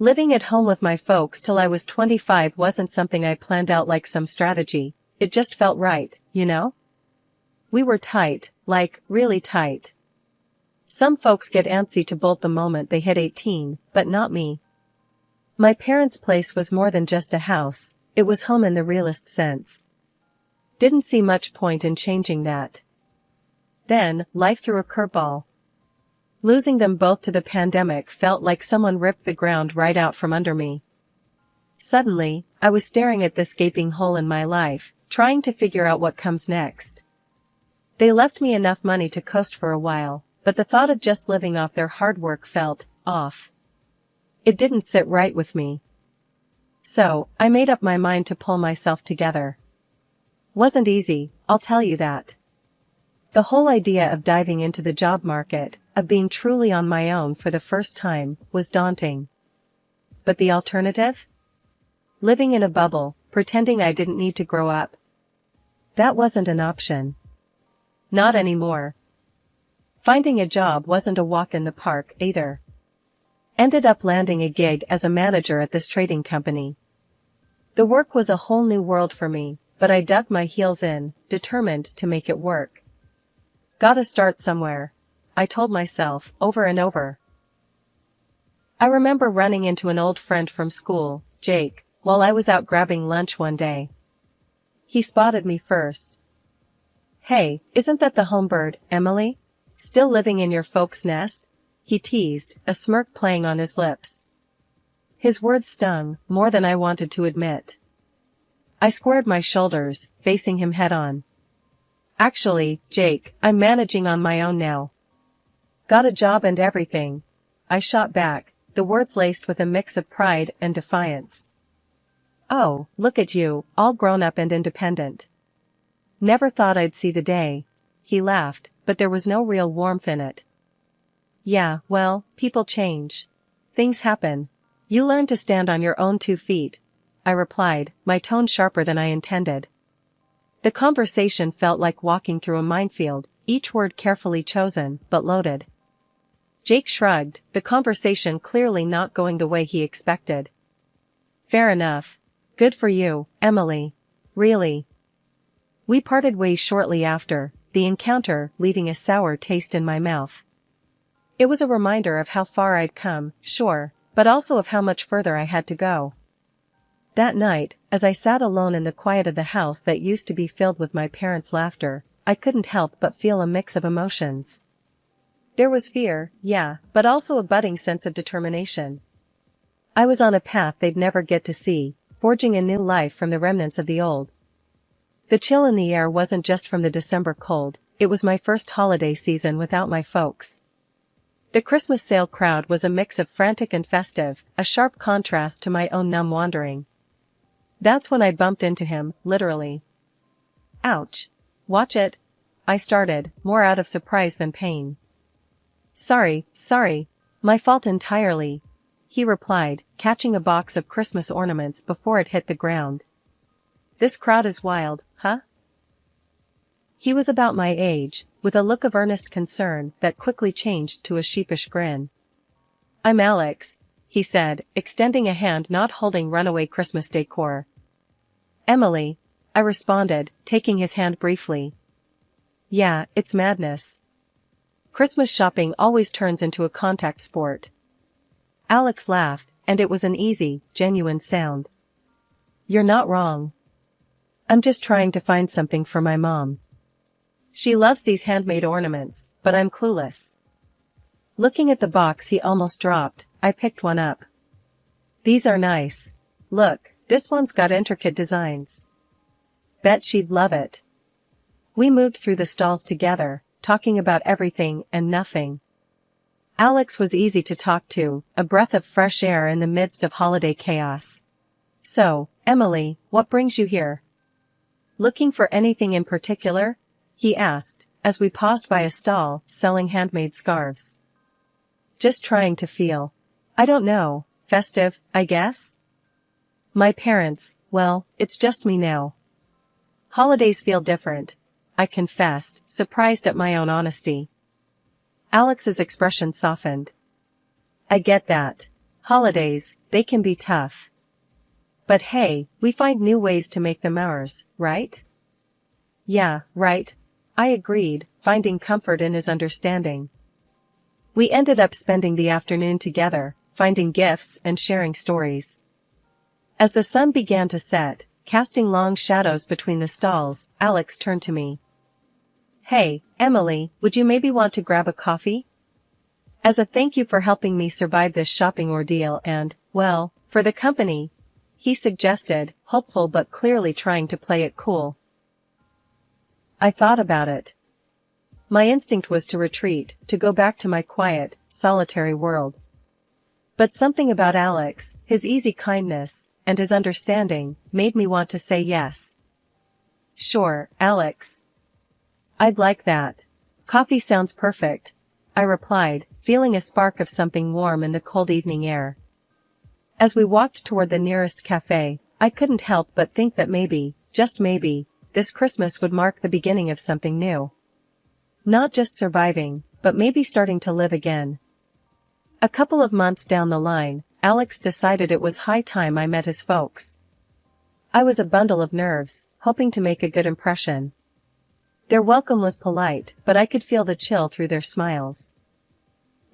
Living at home with my folks till I was 25 wasn't something I planned out like some strategy, it just felt right, you know? We were tight, like, really tight. Some folks get antsy to bolt the moment they hit 18, but not me. My parents' place was more than just a house, it was home in the realest sense. Didn't see much point in changing that. Then, life threw a curveball. Losing them both to the pandemic felt like someone ripped the ground right out from under me. Suddenly, I was staring at this gaping hole in my life, trying to figure out what comes next. They left me enough money to coast for a while, but the thought of just living off their hard work felt off. It didn't sit right with me. So, I made up my mind to pull myself together. Wasn't easy, I'll tell you that. The whole idea of diving into the job market, of being truly on my own for the first time, was daunting. But the alternative? Living in a bubble, pretending I didn't need to grow up. That wasn't an option. Not anymore. Finding a job wasn't a walk in the park, either. Ended up landing a gig as a manager at this trading company. The work was a whole new world for me, but I dug my heels in, determined to make it work. Gotta start somewhere, I told myself, over and over. I remember running into an old friend from school, Jake, while I was out grabbing lunch one day. He spotted me first. "Hey, isn't that the home bird, Emily? Still living in your folks' nest?" he teased, a smirk playing on his lips. His words stung, more than I wanted to admit. I squared my shoulders, facing him head-on. "Actually, Jake, I'm managing on my own now. Got a job and everything," I shot back, the words laced with a mix of pride and defiance. "Oh, look at you, all grown up and independent. Never thought I'd see the day," he laughed, but there was no real warmth in it. "Yeah, well, people change. Things happen. You learn to stand on your own 2 feet, I replied, my tone sharper than I intended. The conversation felt like walking through a minefield, each word carefully chosen, but loaded. Jake shrugged, the conversation clearly not going the way he expected. "Fair enough. Good for you, Emily. Really." We parted ways shortly after, the encounter leaving a sour taste in my mouth. It was a reminder of how far I'd come, sure, but also of how much further I had to go. That night, as I sat alone in the quiet of the house that used to be filled with my parents' laughter, I couldn't help but feel a mix of emotions. There was fear, yeah, but also a budding sense of determination. I was on a path they'd never get to see, forging a new life from the remnants of the old. The chill in the air wasn't just from the December cold, it was my first holiday season without my folks. The Christmas sale crowd was a mix of frantic and festive, a sharp contrast to my own numb wandering. That's when I bumped into him, literally. "Ouch. Watch it," I started, more out of surprise than pain. Sorry, my fault entirely," he replied, catching a box of Christmas ornaments before it hit the ground. "This crowd is wild, huh?" He was about my age, with a look of earnest concern that quickly changed to a sheepish grin. "I'm Alex," he said, extending a hand not holding runaway Christmas decor. "Emily," I responded, taking his hand briefly. "Yeah, it's madness. Christmas shopping always turns into a contact sport." Alex laughed, and it was an easy, genuine sound. "You're not wrong. I'm just trying to find something for my mom. She loves these handmade ornaments, but I'm clueless." Looking at the box he almost dropped, I picked one up. "These are nice. Look, this one's got intricate designs. Bet she'd love it." We moved through the stalls together, talking about everything and nothing. Alex was easy to talk to, a breath of fresh air in the midst of holiday chaos. "So, Emily, what brings you here? Looking for anything in particular?" he asked, as we paused by a stall selling handmade scarves. "Just trying to feel, I don't know, festive, I guess? My parents, well, it's just me now. Holidays feel different," I confessed, surprised at my own honesty. Alex's expression softened. "I get that. Holidays, they can be tough. But hey, we find new ways to make them ours, right? Yeah, right. I agreed, finding comfort in his understanding. We ended up spending the afternoon together, finding gifts and sharing stories. As the sun began to set, casting long shadows between the stalls, Alex turned to me. Hey, Emily, would you maybe want to grab a coffee? As a thank you for helping me survive this shopping ordeal and, well, for the company, he suggested, hopeful but clearly trying to play it cool. I thought about it. My instinct was to retreat, to go back to my quiet, solitary world. But something about Alex, his easy kindness, and his understanding, made me want to say yes. Sure, Alex. I'd like that. Coffee sounds perfect, I replied, feeling a spark of something warm in the cold evening air. As we walked toward the nearest cafe, I couldn't help but think that maybe, just maybe, this Christmas would mark the beginning of something new. Not just surviving, but maybe starting to live again. A couple of months down the line, Alex decided it was high time I met his folks. I was a bundle of nerves, hoping to make a good impression. Their welcome was polite, but I could feel the chill through their smiles.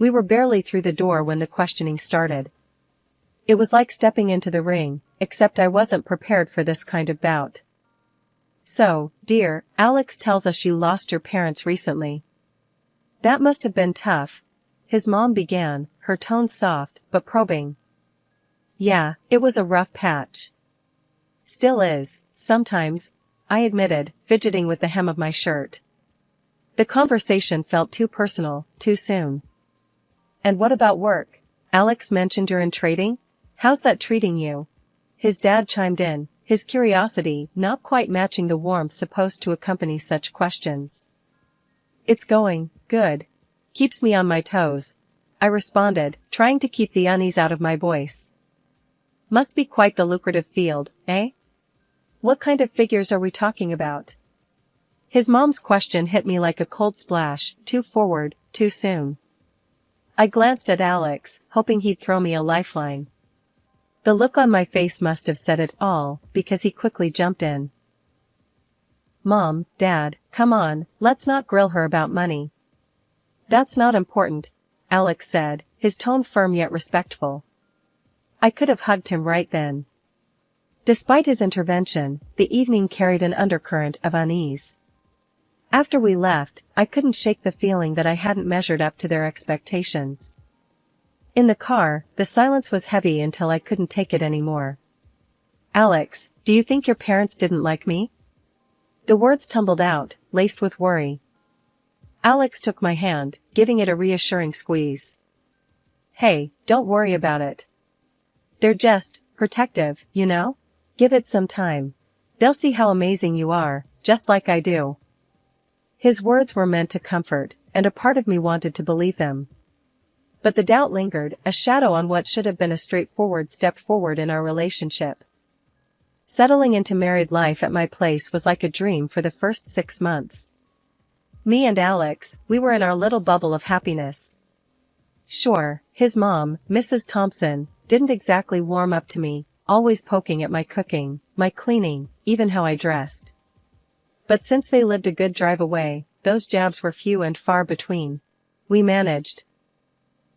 We were barely through the door when the questioning started. It was like stepping into the ring, except I wasn't prepared for this kind of bout. So, dear, Alex tells us you lost your parents recently. That must have been tough. His mom began, her tone soft, but probing. Yeah, it was a rough patch. Still is, sometimes, I admitted, fidgeting with the hem of my shirt. The conversation felt too personal, too soon. And what about work? Alex mentioned you're in trading? How's that treating you? His dad chimed in, his curiosity not quite matching the warmth supposed to accompany such questions. It's going good. Keeps me on my toes, I responded, trying to keep the unease out of my voice. Must be quite the lucrative field, eh? What kind of figures are we talking about? His mom's question hit me like a cold splash, too forward, too soon. I glanced at Alex, hoping he'd throw me a lifeline. The look on my face must have said it all, because he quickly jumped in. Mom, Dad, come on, let's not grill her about money. That's not important, Alex said, his tone firm yet respectful. I could have hugged him right then. Despite his intervention, the evening carried an undercurrent of unease. After we left, I couldn't shake the feeling that I hadn't measured up to their expectations. In the car, the silence was heavy until I couldn't take it anymore. Alex, do you think your parents didn't like me? The words tumbled out, laced with worry. Alex took my hand, giving it a reassuring squeeze. Hey, don't worry about it. They're just protective, you know? Give it some time. They'll see how amazing you are, just like I do. His words were meant to comfort, and a part of me wanted to believe them. But the doubt lingered, a shadow on what should have been a straightforward step forward in our relationship. Settling into married life at my place was like a dream for the first 6 months. Me and Alex, we were in our little bubble of happiness. Sure, his mom, Mrs. Thompson, didn't exactly warm up to me, always poking at my cooking, my cleaning, even how I dressed. But since they lived a good drive away, those jabs were few and far between. We managed.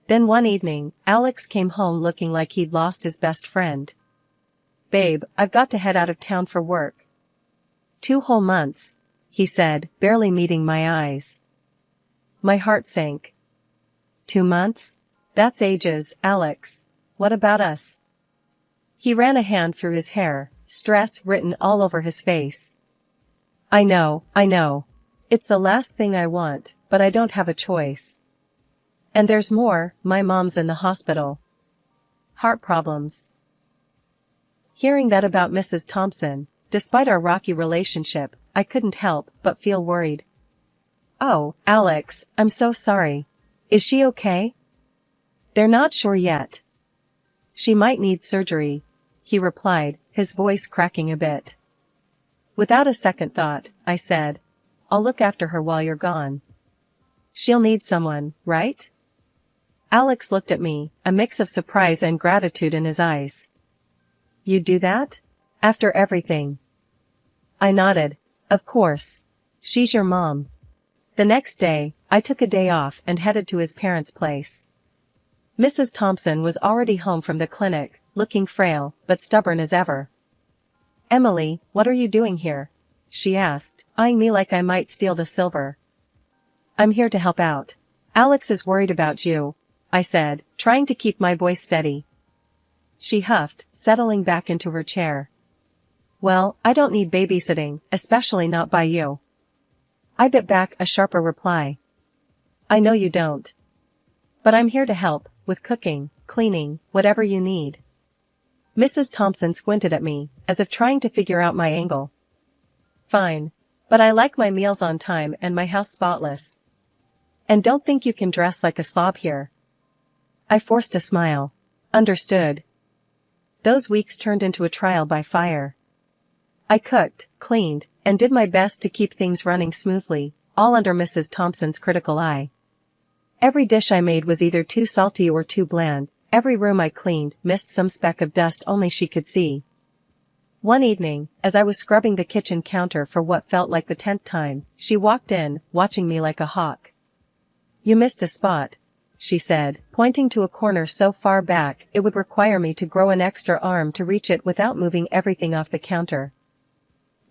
Then one evening, Alex came home looking like he'd lost his best friend. Babe, I've got to head out of town for work. 2 whole months, he said, barely meeting my eyes. My heart sank. 2 months? That's ages, Alex. What about us? He ran a hand through his hair, stress written all over his face. I know. It's the last thing I want, but I don't have a choice. And there's more, my mom's in the hospital. Heart problems. Hearing that about Mrs. Thompson, despite our rocky relationship, I couldn't help but feel worried. Oh, Alex, I'm so sorry. Is she okay? They're not sure yet. She might need surgery, he replied, his voice cracking a bit. Without a second thought, I said, I'll look after her while you're gone. She'll need someone, right? Alex looked at me, a mix of surprise and gratitude in his eyes. "You'd do that? After everything?" I nodded. "Of course. She's your mom." The next day, I took a day off and headed to his parents' place. Mrs. Thompson was already home from the clinic, looking frail, but stubborn as ever. "Emily, what are you doing here?" she asked, eyeing me like I might steal the silver. "I'm here to help out. Alex is worried about you," I said, trying to keep my voice steady. She huffed, settling back into her chair. "Well, I don't need babysitting, especially not by you." I bit back a sharper reply. "I know you don't. But I'm here to help, with cooking, cleaning, whatever you need." Mrs. Thompson squinted at me, as if trying to figure out my angle. "Fine. But I like my meals on time and my house spotless. And don't think you can dress like a slob here." I forced a smile. Understood. Those weeks turned into a trial by fire. I cooked, cleaned, and did my best to keep things running smoothly, all under Mrs. Thompson's critical eye. Every dish I made was either too salty or too bland, every room I cleaned missed some speck of dust only she could see. One evening, as I was scrubbing the kitchen counter for what felt like the 10th time, she walked in, watching me like a hawk. "You missed a spot," she said, pointing to a corner so far back it would require me to grow an extra arm to reach it without moving everything off the counter.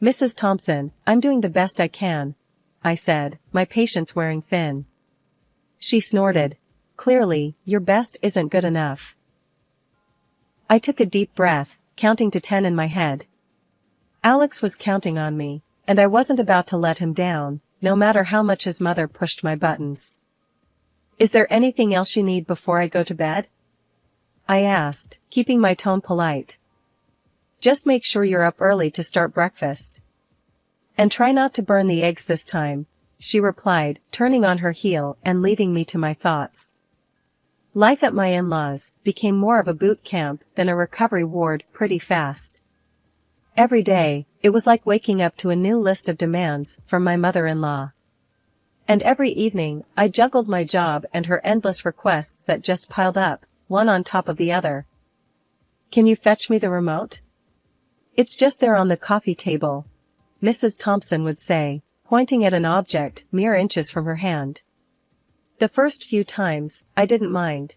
"Mrs. Thompson, I'm doing the best I can," I said, my patience wearing thin. She snorted. "Clearly, your best isn't good enough." I took a deep breath, counting to 10 in my head. Alex was counting on me, and I wasn't about to let him down, no matter how much his mother pushed my buttons. "Is there anything else you need before I go to bed?" I asked, keeping my tone polite. "Just make sure you're up early to start breakfast. And try not to burn the eggs this time," she replied, turning on her heel and leaving me to my thoughts. Life at my in-laws became more of a boot camp than a recovery ward pretty fast. Every day, it was like waking up to a new list of demands from my mother-in-law. And every evening, I juggled my job and her endless requests that just piled up, one on top of the other. "Can you fetch me the remote?" "It's just there on the coffee table," Mrs. Thompson would say, pointing at an object mere inches from her hand. The first few times, I didn't mind.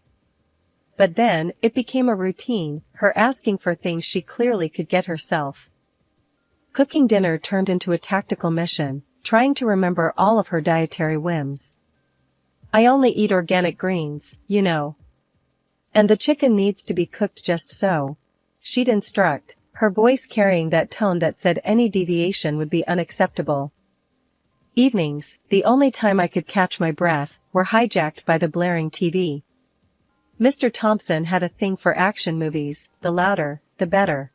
But then, it became a routine, her asking for things she clearly could get herself. Cooking dinner turned into a tactical mission, trying to remember all of her dietary whims. "I only eat organic greens, you know. And the chicken needs to be cooked just so," she'd instruct, her voice carrying that tone that said any deviation would be unacceptable. Evenings, the only time I could catch my breath, were hijacked by the blaring TV. Mr. Thompson had a thing for action movies, the louder, the better.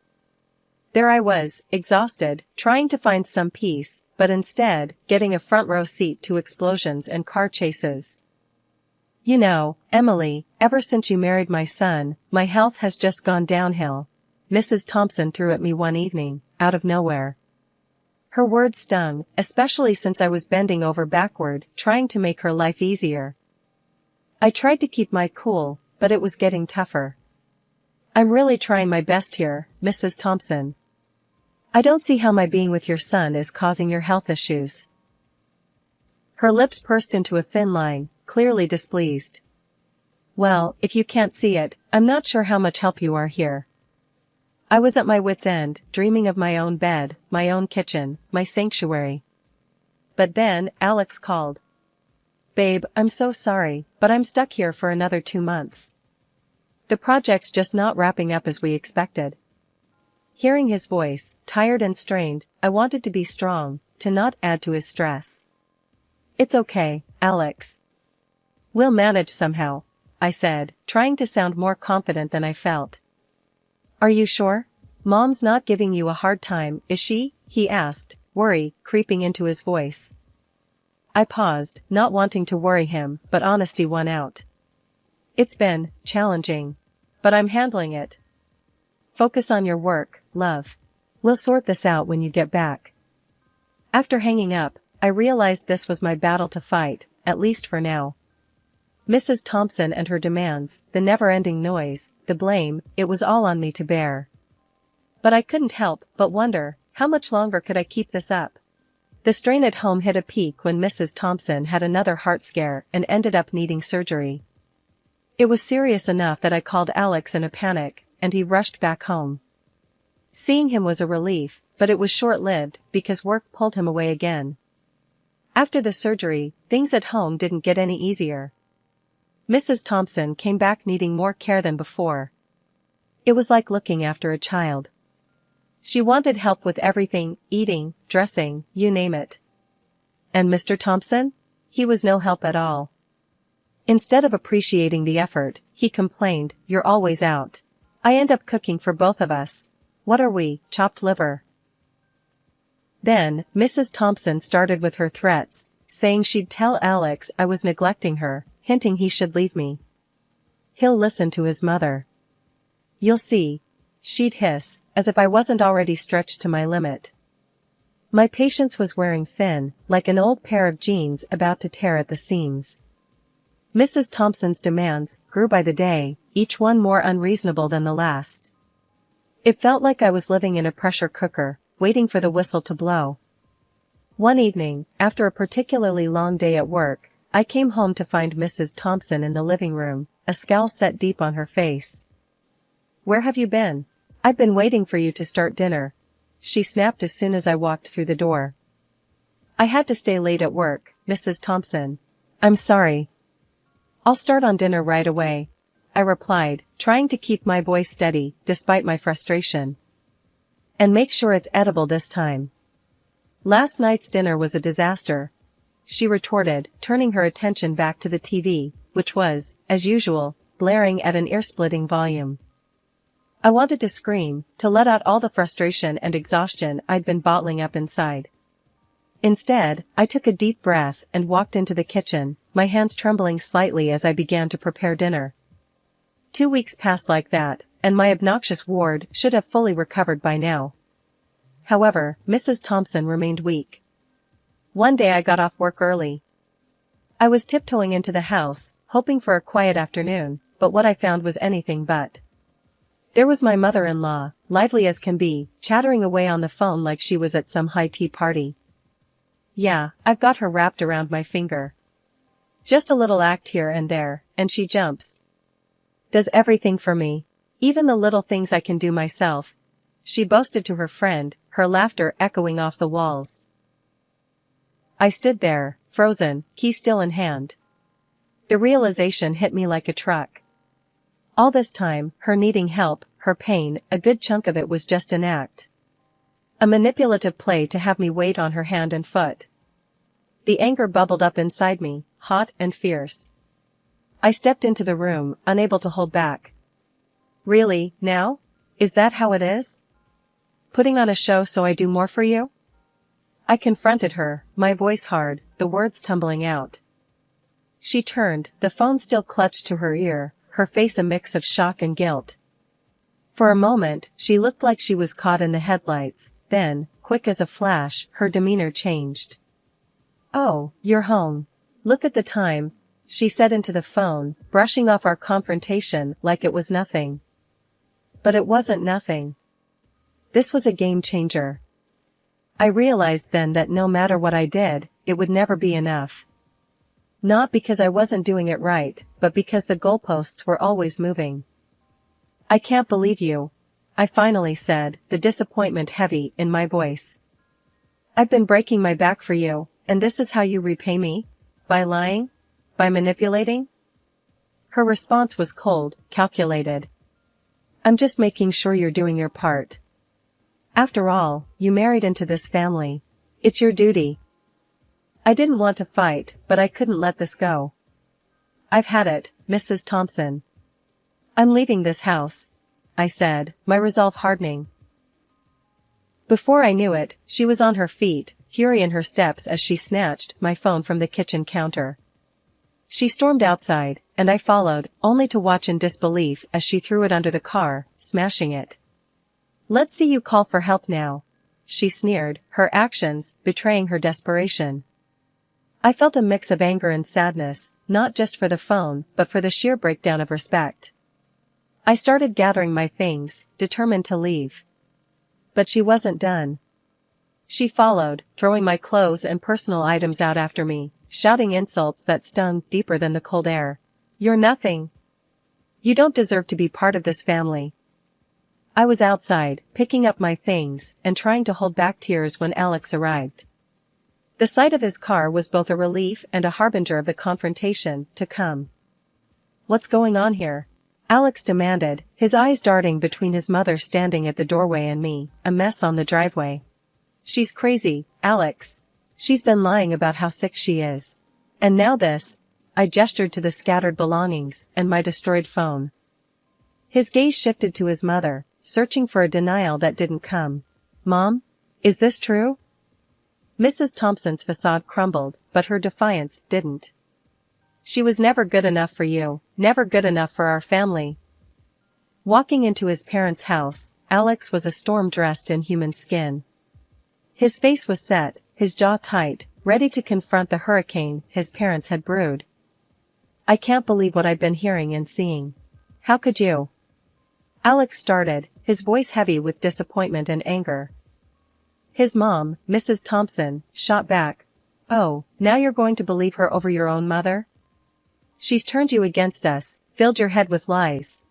There I was, exhausted, trying to find some peace, but instead, getting a front row seat to explosions and car chases. "You know, Emily, ever since you married my son, my health has just gone downhill," Mrs. Thompson threw at me one evening, out of nowhere. Her words stung, especially since I was bending over backward, trying to make her life easier. I tried to keep my cool, but it was getting tougher. "I'm really trying my best here, Mrs. Thompson. I don't see how my being with your son is causing your health issues." Her lips pursed into a thin line, clearly displeased. "Well, if you can't see it, I'm not sure how much help you are here." I was at my wit's end, dreaming of my own bed, my own kitchen, my sanctuary. But then, Alex called. "Babe, I'm so sorry, but I'm stuck here for another 2 months. The project's just not wrapping up as we expected." Hearing his voice, tired and strained, I wanted to be strong, to not add to his stress. "It's okay, Alex. We'll manage somehow," I said, trying to sound more confident than I felt. "Are you sure? Mom's not giving you a hard time, is she?" he asked, worry creeping into his voice. I paused, not wanting to worry him, but honesty won out. "It's been challenging. But I'm handling it. Focus on your work, love. We'll sort this out when you get back." After hanging up, I realized this was my battle to fight, at least for now. Mrs. Thompson and her demands, the never-ending noise, the blame, it was all on me to bear. But I couldn't help but wonder, how much longer could I keep this up? The strain at home hit a peak when Mrs. Thompson had another heart scare and ended up needing surgery. It was serious enough that I called Alex in a panic, and he rushed back home. Seeing him was a relief, but it was short-lived because work pulled him away again. After the surgery, things at home didn't get any easier. Mrs. Thompson came back needing more care than before. It was like looking after a child. She wanted help with everything, eating, dressing, you name it. And Mr. Thompson? He was no help at all. Instead of appreciating the effort, he complained, "You're always out. I end up cooking for both of us. What are we, chopped liver?" Then, Mrs. Thompson started with her threats, saying she'd tell Alex I was neglecting her, hinting he should leave me. "He'll listen to his mother. You'll see," she'd hiss, as if I wasn't already stretched to my limit. My patience was wearing thin, like an old pair of jeans about to tear at the seams. Mrs. Thompson's demands grew by the day, each one more unreasonable than the last. It felt like I was living in a pressure cooker, waiting for the whistle to blow. One evening, after a particularly long day at work, I came home to find Mrs. Thompson in the living room, a scowl set deep on her face. "Where have you been? I've been waiting for you to start dinner," she snapped as soon as I walked through the door. "I had to stay late at work, Mrs. Thompson. I'm sorry." "I'll start on dinner right away," I replied, trying to keep my voice steady, despite my frustration. "And make sure it's edible this time." "Last night's dinner was a disaster," she retorted, turning her attention back to the TV, which was, as usual, blaring at an ear-splitting volume. I wanted to scream, to let out all the frustration and exhaustion I'd been bottling up inside. Instead, I took a deep breath and walked into the kitchen, my hands trembling slightly as I began to prepare dinner. 2 weeks passed like that, and my obnoxious ward should have fully recovered by now. However, Mrs. Thompson remained weak. One day I got off work early. I was tiptoeing into the house, hoping for a quiet afternoon, but what I found was anything but. There was my mother-in-law, lively as can be, chattering away on the phone like she was at some high tea party. Yeah, I've got her wrapped around my finger. Just a little act here and there, and she jumps. Does everything for me. Even the little things I can do myself, she boasted to her friend, her laughter echoing off the walls. I stood there, frozen, key still in hand. The realization hit me like a truck. All this time, her needing help, her pain, a good chunk of it was just an act. A manipulative play to have me wait on her hand and foot. The anger bubbled up inside me, hot and fierce. I stepped into the room, unable to hold back. "Really, now? Is that how it is? Putting on a show so I do more for you?" I confronted her, my voice hard, the words tumbling out. She turned, the phone still clutched to her ear, her face a mix of shock and guilt. For a moment, she looked like she was caught in the headlights, then, quick as a flash, her demeanor changed. "Oh, you're home. Look at the time," she said into the phone, brushing off our confrontation like it was nothing. But it wasn't nothing. This was a game changer. I realized then that no matter what I did, it would never be enough. Not because I wasn't doing it right, but because the goalposts were always moving. "I can't believe you," I finally said, the disappointment heavy in my voice. "I've been breaking my back for you, and this is how you repay me? By lying? By manipulating?" Her response was cold, calculated. "I'm just making sure you're doing your part. After all, you married into this family. It's your duty." I didn't want to fight, but I couldn't let this go. "I've had it, Mrs. Thompson. I'm leaving this house," I said, my resolve hardening. Before I knew it, she was on her feet, fury in her steps as she snatched my phone from the kitchen counter. She stormed outside, and I followed, only to watch in disbelief as she threw it under the car, smashing it. "Let's see you call for help now," she sneered, her actions betraying her desperation. I felt a mix of anger and sadness, not just for the phone, but for the sheer breakdown of respect. I started gathering my things, determined to leave. But she wasn't done. She followed, throwing my clothes and personal items out after me, shouting insults that stung deeper than the cold air. "You're nothing. You don't deserve to be part of this family." I was outside, picking up my things, and trying to hold back tears when Alex arrived. The sight of his car was both a relief and a harbinger of the confrontation to come. "What's going on here?" Alex demanded, his eyes darting between his mother standing at the doorway and me, a mess on the driveway. "She's crazy, Alex. She's been lying about how sick she is. And now this." I gestured to the scattered belongings and my destroyed phone. His gaze shifted to his mother, searching for a denial that didn't come. "Mom? Is this true?" Mrs. Thompson's facade crumbled, but her defiance didn't. "She was never good enough for you, never good enough for our family." Walking into his parents' house, Alex was a storm dressed in human skin. His face was set, his jaw tight, ready to confront the hurricane his parents had brewed. "I can't believe what I've been hearing and seeing. How could you?" Alex started, his voice heavy with disappointment and anger. His mom, Mrs. Thompson, shot back. "Oh, now you're going to believe her over your own mother? She's turned you against us, filled your head with lies."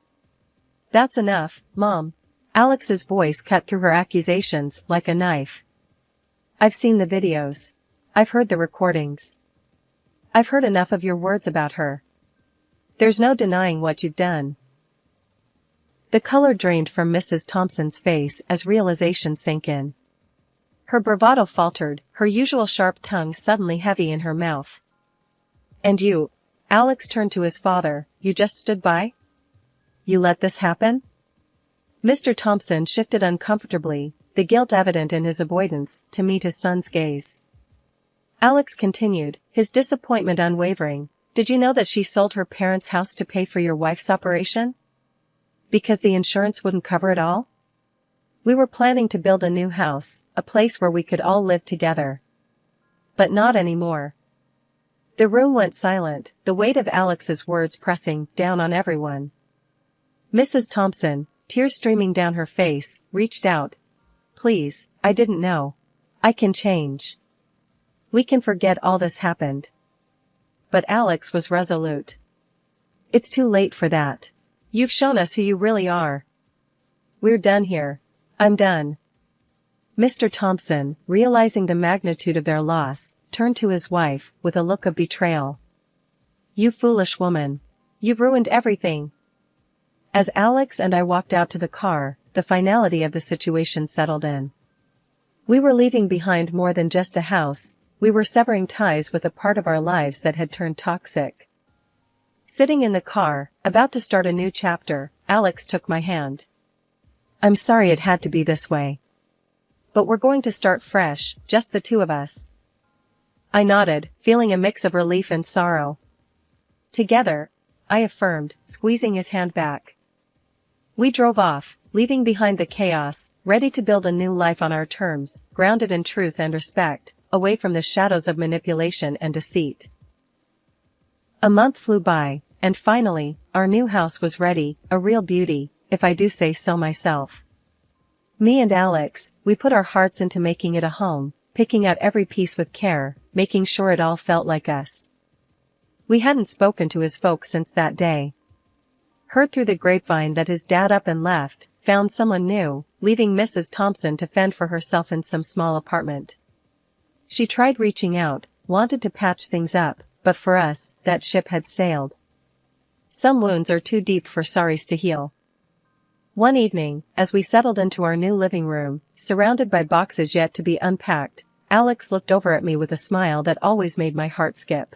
"That's enough, Mom." Alex's voice cut through her accusations like a knife. "I've seen the videos. I've heard the recordings. I've heard enough of your words about her. There's no denying what you've done." The color drained from Mrs. Thompson's face as realization sank in. Her bravado faltered, her usual sharp tongue suddenly heavy in her mouth. "And you," Alex turned to his father, "you just stood by? You let this happen?" Mr. Thompson shifted uncomfortably, the guilt evident in his avoidance, to meet his son's gaze. Alex continued, his disappointment unwavering. "Did you know that she sold her parents' house to pay for your wife's operation? Because the insurance wouldn't cover it all? We were planning to build a new house, a place where we could all live together. But not anymore." The room went silent, the weight of Alex's words pressing down on everyone. Mrs. Thompson, tears streaming down her face, reached out. "Please, I didn't know. I can change. We can forget all this happened." But Alex was resolute. "It's too late for that. You've shown us who you really are. We're done here. I'm done." Mr. Thompson, realizing the magnitude of their loss, turned to his wife with a look of betrayal. "You foolish woman. You've ruined everything." As Alex and I walked out to the car, the finality of the situation settled in. We were leaving behind more than just a house, we were severing ties with a part of our lives that had turned toxic. Sitting in the car, about to start a new chapter, Alex took my hand. "I'm sorry it had to be this way. But we're going to start fresh, just the two of us." I nodded, feeling a mix of relief and sorrow. "Together," I affirmed, squeezing his hand back. We drove off, leaving behind the chaos, ready to build a new life on our terms, grounded in truth and respect, away from the shadows of manipulation and deceit. A month flew by, and finally, our new house was ready, a real beauty, if I do say so myself. Me and Alex, we put our hearts into making it a home, picking out every piece with care, making sure it all felt like us. We hadn't spoken to his folks since that day. Heard through the grapevine that his dad up and left, found someone new, leaving Mrs. Thompson to fend for herself in some small apartment. She tried reaching out, wanted to patch things up, but for us, that ship had sailed. Some wounds are too deep for sorries to heal. One evening, as we settled into our new living room, surrounded by boxes yet to be unpacked, Alex looked over at me with a smile that always made my heart skip.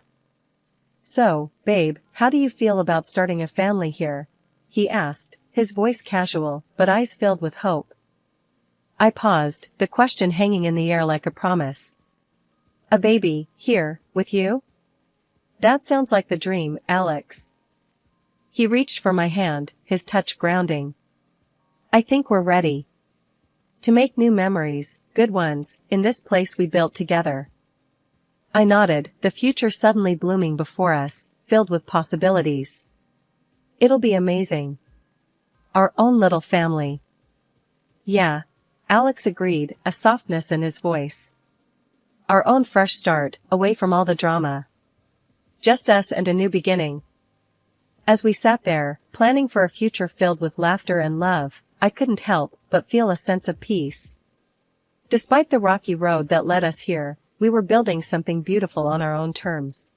"So, babe, how do you feel about starting a family here?" he asked, his voice casual, but eyes filled with hope. I paused, the question hanging in the air like a promise. "A baby, here, with you? That sounds like the dream, Alex." He reached for my hand, his touch grounding. "I think we're ready to make new memories, good ones, in this place we built together." I nodded, the future suddenly blooming before us, filled with possibilities. It'll be amazing. Our own little family. Yeah. Alex agreed, a softness in his voice. Our own fresh start, away from all the drama. Just us and a new beginning. As we sat there, planning for a future filled with laughter and love, I couldn't help but feel a sense of peace. Despite the rocky road that led us here, we were building something beautiful on our own terms.